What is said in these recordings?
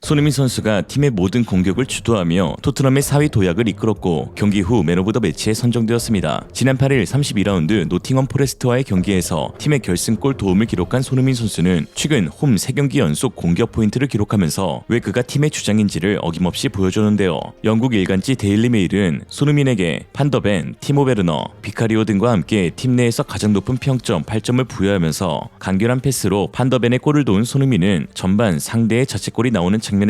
손흥민 선수가 팀의 모든 공격을 주도하며 토트넘의 4위 도약을 이끌었고 경기 후 맨 오브 더 매치에 선정되었습니다. 지난 8일 32라운드 노팅엄 포레스트와의 경기에서 팀의 결승골 도움을 기록한 손흥민 선수는 최근 홈 3경기 연속 공격 포인트를 기록하면서 왜 그가 팀의 주장인지를 어김없이 보여줬는데요. 영국 일간지 데일리 메일은 손흥민에게 판더벤, 티모 베르너, 비카리오 등과 함께 팀 내에서 가장 높은 평점 8점을 부여하면서 간결한 패스로 판더벤의 골을 도운 손흥민은 전반 상대의 자책골이 나오는 장면에서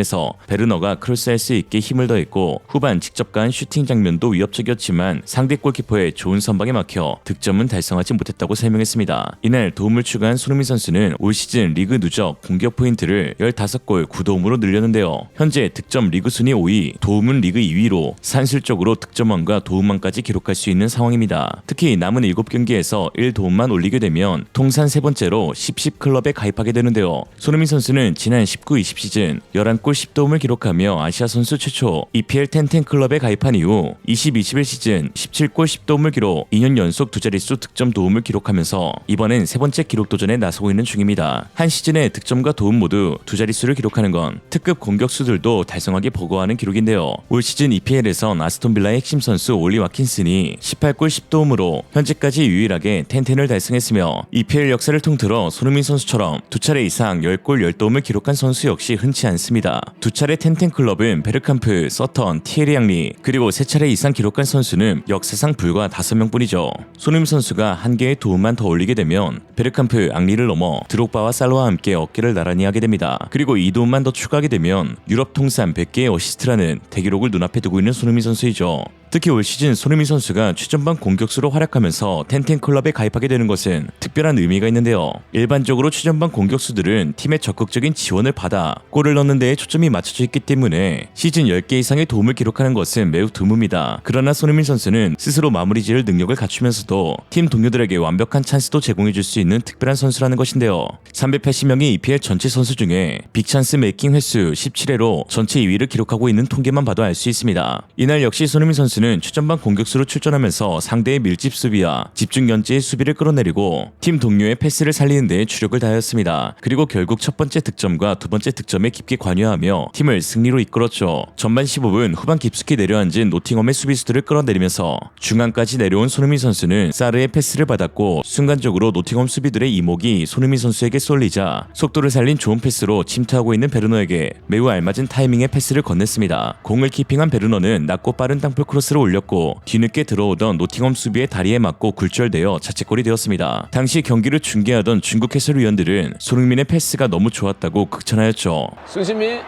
베르너가 크로스할 수 있게 힘을 더했고 후반 직접 가한 슈팅 장면도 위협적이었지만 상대 골키퍼의 좋은 선방에 막혀 득점은 달성하지 못했다고 설명했습니다. 이날 도움을 추가한 손흥민 선수는 올 시즌 리그 누적 공격 포인트를 15골 9도움으로 늘렸는데요. 현재 득점 리그 순위 5위, 도움은 리그 2위로 산술적으로 득점왕과 도움왕까지 기록할 수 있는 상황입니다. 특히 남은 7경기에서 1도움만 올리게 되면 통산 세 번째로 10 클럽에 가입하게 되는데요. 손흥민 선수는 지난 19-20 시즌 11골 10도움을 기록하며 아시아 선수 최초 EPL 10-10 클럽에 가입한 이후 20-21 시즌 17골 10도움을 기록 2년 연속 두 자릿수 득점 도움을 기록하면서 이번엔 세 번째 기록 도전에 나서고 있는 중입니다. 한 시즌에 득점과 도움 모두 두 자릿수를 기록하는 건 특급 공격수들도 달성하기 버거워하는 기록인데요. 올 시즌 EPL에선 아스톤 빌라의 핵심 선수 올리 와킨슨이 18골 10도움으로 현재까지 유일하게 10-10을 달성했으며 EPL 역사를 통틀어 손흥민 선수처럼 두 차례 이상 10골 10도움을 기록한 선수 역시 흔치 않습니다. 두 차례 10-10 클럽은 베르캄프, 서턴, 티에리 앙리 그리고 세 차례 이상 기록한 선수는 역사상 불과 5명뿐이죠. 손흥민 선수가 한 개의 도움만 더 올리게 되면 베르캄프, 앙리를 넘어 드록바와 살로와 함께 어깨를 나란히 하게 됩니다. 그리고 이 도움만 더 추가하게 되면 유럽 통산 100개의 어시스트라는 대기록을 눈앞에 두고 있는 손흥민 선수이죠. 특히 올 시즌 손흥민 선수가 최전방 공격수로 활약하면서 10-10 클럽에 가입하게 되는 것은 특별한 의미가 있는데요. 일반적으로 최전방 공격수들은 팀의 적극적인 지원을 받아 골을 넣는 데에 초점이 맞춰져 있기 때문에 시즌 10개 이상의 도움을 기록하는 것은 매우 드뭅니다. 그러나 손흥민 선수는 스스로 마무리 지을 능력을 갖추면서도 팀 동료들에게 완벽한 찬스도 제공해 줄 수 있는 특별한 선수라는 것인데요. 380명의 EPL 전체 선수 중에 빅찬스 메이킹 횟수 17회로 전체 2위를 기록하고 있는 통계만 봐도 알 수 있습니다. 이날 역시 손흥민 선수는 최전방 공격수로 출전하면서 상대의 밀집 수비와 집중 견제의 수비를 끌어내리고 팀 동료의 패스를 살리는 데 주력을 다하였습니다. 그리고 결국 첫 번째 득점과 두 번째 득점에 깊게 관여하며 팀을 승리로 이끌었죠. 전반 15분 후반 깊숙이 내려앉은 노팅엄의 수비수들을 끌어내리면서 중앙까지 내려온 손흥민 선수는 사르의 패스를 받았고 순간적으로 노팅엄 수비들의 이목이 손흥민 선수에게 쏠리자 속도를 살린 좋은 패스로 침투하고 있는 베르너에게 매우 알맞은 타이밍의 패스를 건넸습니다. 공을 키핑한 베르너는 낮고 빠른 땅볼 크로스를 올렸고 뒤늦게 들어오던 노팅엄 수비의 다리에 맞고 굴절되어 자책골이 되었습니다. 당시 경기를 중계하던 중국 해설위원들은 손흥민의 패스가 너무 좋았다고 극찬하였죠. 손흥민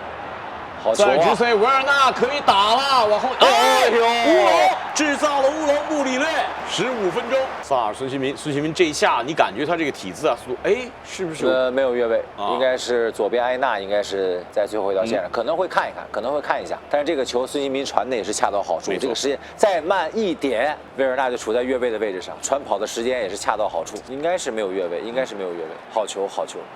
在直塞维尔纳可以打了，往后，哎呦，乌龙制造了乌龙，穆里内15分钟，萨尔孙兴民这一下，你感觉他这个体字啊，速度，哎，是不是？没有越位，应该是左边埃纳应该是在最后一条线上，可能会看一下，但是这个球孙兴民传的也是恰到好处，这个时间再慢一点，维尔纳就处在越位的位置上，传跑的时间也是恰到好处，应该是没有越位，好球。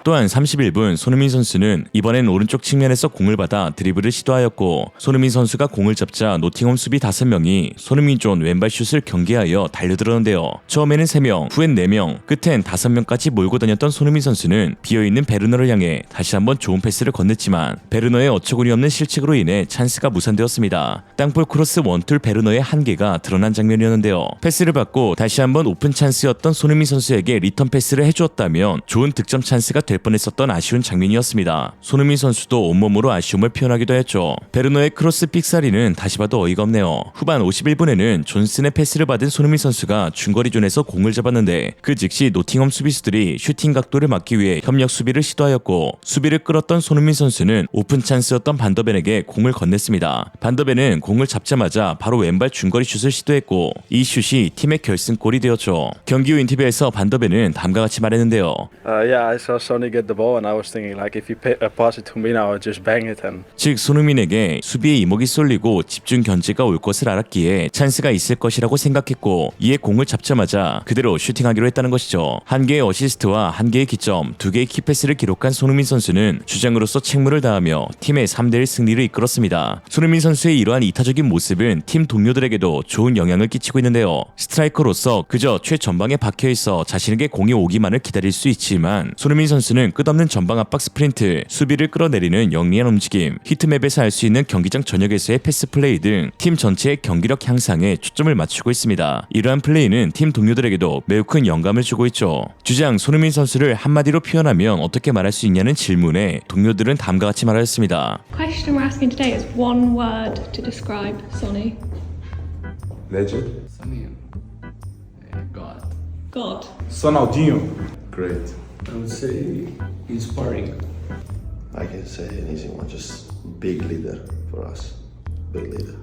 또한 31분 손흥민 선수는 이번엔 오른쪽 측면에서 공을 받아 드리블을 시도하였고 손흥민 선수가 공을 잡자 노팅엄 수비 5명이 손흥민 존 왼발 슛을 경계하여 달려들었는데요. 처음에는 3명, 후엔 4명, 끝엔 5명까지 몰고 다녔던 손흥민 선수는 비어있는 베르너를 향해 다시 한번 좋은 패스를 건넸지만 베르너의 어처구니 없는 실책으로 인해 찬스가 무산되었습니다. 땅볼 크로스 원툴 베르너의 한계가 드러난 장면이었는데요. 패스를 받고 다시 한번 오픈 찬스였던 손흥민 선수에게 리턴 패스를 해주었다면 좋은 득점 찬스가 될 뻔했었던 아쉬운 장면이었습니다. 손흥민 선수도 온몸으로 아쉬움을 표현하기도 했죠. 베르너의 크로스 삑사리는 다시 봐도 어이가 없네요. 후반 51분에는 존슨의 패스를 받은 손흥민 선수가 중거리 존에서 공을 잡았는데 그 즉시 노팅엄 수비수들이 슈팅 각도를 막기 위해 협력 수비를 시도하였고 수비를 끌었던 손흥민 선수는 오픈 찬스였던 반더벤에게 공을 건넸습니다. 반더벤은 공을 잡자마자 바로 왼발 중거리 슛을 시도했고 이 슛이 팀의 결승골이 되었죠. 경기 후 인터뷰에서 반더벤은 다음과 같이 말했는데요. Yeah, I saw Sonny get the ball and I was thinking like if you pass it to me now, I'll just bang it. And 즉 손흥민에게 수비의 이목이 쏠리고 집중 견제가 올 것을 알았기에 찬스 찬스가 있을 것이라고 생각했고 이에 공을 잡자마자 그대로 슈팅하기로 했다는 것이죠. 한 개의 어시스트와 한 개의 기점, 두 개의 키패스를 기록한 손흥민 선수는 주장으로서 책무를 다하며 팀의 3대1 승리를 이끌었습니다. 손흥민 선수의 이러한 이타적인 모습은 팀 동료들에게도 좋은 영향을 끼치고 있는데요. 스트라이커로서 그저 최전방에 박혀있어 자신에게 공이 오기만을 기다릴 수 있지만 손흥민 선수는 끝없는 전방 압박 스프린트, 수비를 끌어내리는 영리한 움직임, 히트맵에서 알 수 있는 경기장 전역에서의 패스 플레이 등 팀 전체의 경기력 향상에 초점을 맞추고 있습니다. 이러한 플레이는 팀 동료들에게도 매우 큰 영감을 주고 있죠. 주장 손흥민 선수를 한마디로 표현하면 어떻게 말할 수 있냐는 질문에 동료들은 다음과 같이 말하였습니다. Question we're asking today is one word to describe Sonny. Legend. Sonny. God. God. Ronaldinho. Great. I would say inspiring. I can say anything, one just big leader for us. Big leader.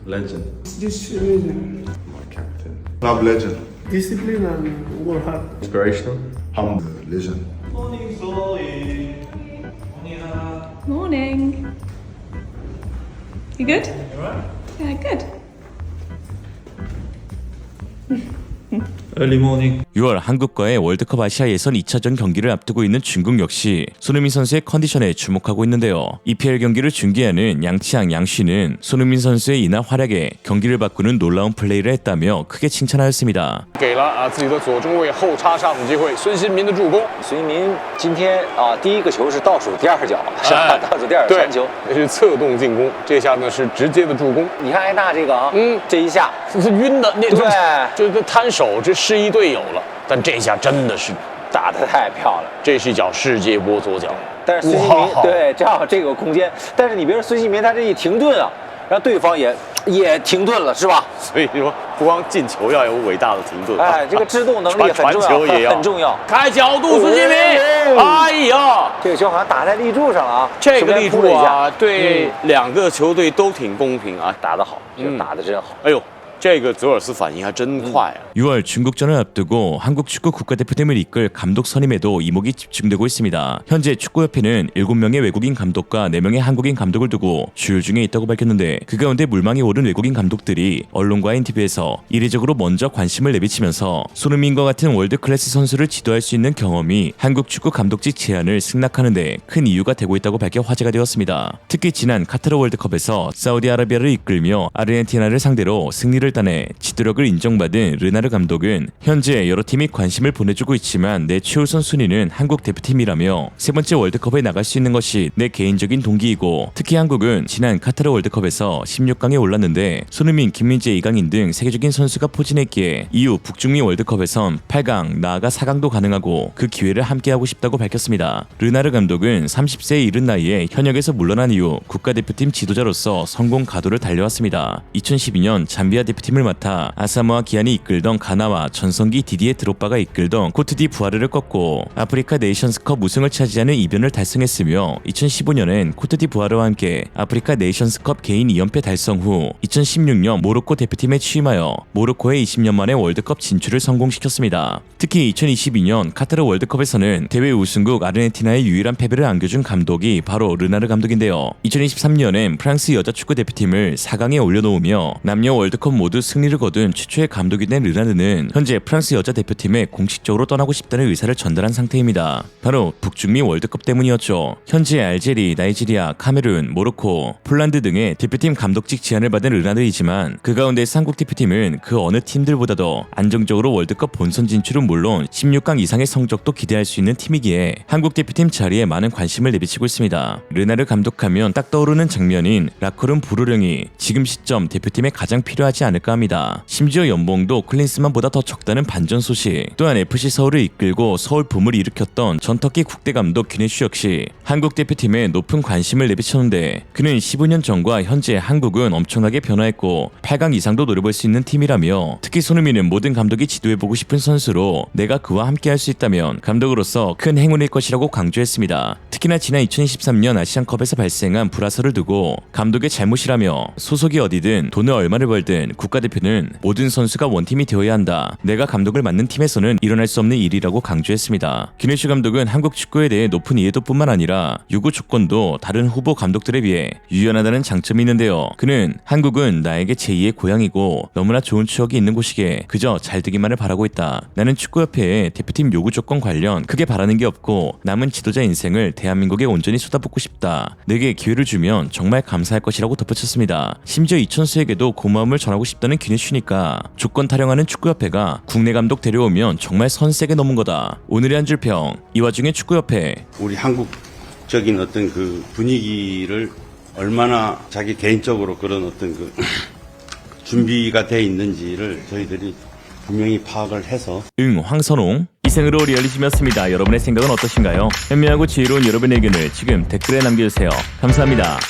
Legend. Discipline. My captain. Club legend. Discipline and work hard. Inspirational. Humble. Legend. Morning. You good? You alright? Yeah, good. Early morning. 6월 한국과의 월드컵 아시아 예선 2차전 경기를 앞두고 있는 중국 역시 손흥민 선수의 컨디션에 주목하고 있는데요. EPL 경기를 중계하는 양치양 양쉬는 손흥민 선수의 이날 활약에 경기를 바꾸는 놀라운 플레이를 했다며 크게 칭찬하였습니다. 给了自己的左中卫后插上的机会，孙兴民的助攻。孙兴民今天第一个球是倒数第二脚，是吧？倒数第二对传球。，这是策动进攻，这下呢是直接的助攻。你看埃纳这个这一下这是晕的，那对这摊手，这示意队友了。但这下真的是，打得太漂亮。这是一脚世界波左脚。但是孙兴民对正好这个空间，但是你别说孙兴民他这一停顿啊，让对方也停顿了，是吧？所以说，不光进球要有伟大的停顿，哎，这个制动能力很重传球也要，要很重要。开角度，孙兴民，哎呀，这个球好像打在立柱上了啊，这个立柱啊，对嗯两个球队都挺公平啊，打得好，这个打得真好。哎呦，这个泽尔斯反应还真快啊！ 6월 중국전을 앞두고 한국 축구 국가대표팀을 이끌 감독 선임에도 이목이 집중되고 있습니다. 현재 축구협회는 7명의 외국인 감독과 4명의 한국인 감독을 두고 주율 중에 있다고 밝혔는데 그 가운데 물망에 오른 외국인 감독들이 언론과 인터뷰에서 이례적으로 먼저 관심을 내비치면서 손흥민과 같은 월드클래스 선수를 지도할 수 있는 경험이 한국 축구 감독직 제안을 승낙하는 데 큰 이유가 되고 있다고 밝혀 화제가 되었습니다. 특히 지난 카타르 월드컵에서 사우디아라비아를 이끌며 아르헨티나를 상대로 승리를 따내 지도력을 인정받은 르나르 감독은 현재 여러 팀이 관심을 보내주고 있지만 내 최우선 순위는 한국 대표팀이라며 세 번째 월드컵에 나갈 수 있는 것이 내 개인적인 동기이고 특히 한국은 지난 카타르 월드컵에서 16강에 올랐는데 손흥민, 김민재, 이강인 등 세계적인 선수가 포진했기에 이후 북중미 월드컵에선 8강, 나아가 4강도 가능하고 그 기회를 함께하고 싶다고 밝혔습니다. 르나르 감독은 30세에 이른 나이에 현역에서 물러난 이후 국가대표팀 지도자로서 성공 가도를 달려왔습니다. 2012년 잠비아 대표팀을 맡아 아사모아 기안이 이끌던 가나와 전성기 디디에 드록바가 이끌던 코트디 부아르를 꺾고 아프리카 네이션스컵 우승을 차지하는 이변을 달성했으며 2015년엔 코트디 부아르와 함께 아프리카 네이션스컵 개인 2연패 달성 후 2016년 모로코 대표팀에 취임하여 모로코의 20년 만에 월드컵 진출을 성공시켰습니다. 특히 2022년 카타르 월드컵에서는 대회 우승국 아르헨티나의 유일한 패배를 안겨준 감독이 바로 르나르 감독인데요. 2023년엔 프랑스 여자 축구 대표팀을 4강에 올려놓으며 남녀 월드컵 모두 승리를 거둔 최초의 감독이 된 르나르는 현재 프랑스 여자 대표팀에 공식적으로 떠나고 싶다는 의사를 전달한 상태입니다. 바로 북중미 월드컵 때문이었죠. 현재 알제리, 나이지리아, 카메룬, 모로코, 폴란드 등의 대표팀 감독직 제안을 받은 르나르이지만 그 가운데 한국 대표팀은 그 어느 팀들보다도 안정적으로 월드컵 본선 진출은 물론 16강 이상의 성적도 기대할 수 있는 팀이기에 한국 대표팀 자리에 많은 관심을 내비치고 있습니다. 르나르 감독하면 딱 떠오르는 장면인 라커룸 불호령이 지금 시점 대표팀에 가장 필요하지 않을까 합니다. 심지어 연봉도 클린스만보다 더 적다는 반전 소식. 또한 FC 서울을 이끌고 서울 붐을 일으켰던 전 터키 국대 감독 귀네슈 역시 한국 대표팀에 높은 관심을 내비쳤는데 그는 15년 전과 현재 한국은 엄청나게 변화했고 8강 이상도 노려볼 수 있는 팀이라며 특히 손흥민은 모든 감독이 지도해보고 싶은 선수로 내가 그와 함께할 수 있다면 감독으로서 큰 행운일 것이라고 강조했습니다. 특히나 지난 2023년 아시안컵에서 발생한 불화설을 두고 감독의 잘못이라며 소속이 어디든 돈을 얼마를 벌든 국가대표는 모든 선수가 원팀이 되어야 한다. 내가 감독을 맡는 팀에서는 일어날 수 없는 일이라고 강조했습니다. 기네슈 감독은 한국 축구에 대해 높은 이해도뿐만 아니라 요구 조건도 다른 후보 감독들에 비해 유연하다는 장점이 있는데요. 그는 한국은 나에게 제2의 고향이고 너무나 좋은 추억이 있는 곳이기에 그저 잘 되기만을 바라고 있다. 나는 축구협회에 대표팀 요구 조건 관련 크게 바라는 게 없고 남은 지도자 인생을 대한민국에 온전히 쏟아붓고 싶다. 내게 기회를 주면 정말 감사할 것이라고 덧붙였습니다. 심지어 이천수에게도 고마움을 전하고 싶다는 기네슈니까 조건 타령하는 축구협회가 국내 감독 데려오면 정말 선세게 넘은 거다. 오늘의 한 줄 평. 이 와중에 축구협회 우리 한국적인 어떤 그 분위기를 얼마나 자기 개인적으로 그런 어떤 그 준비가 돼 있는지를 저희들이 분명히 파악을 해서 황선홍 이생으로 리얼리즘이었습니다. 여러분의 생각은 어떠신가요? 현명하고 지혜로운 여러분의 의견을 지금 댓글에 남겨주세요. 감사합니다.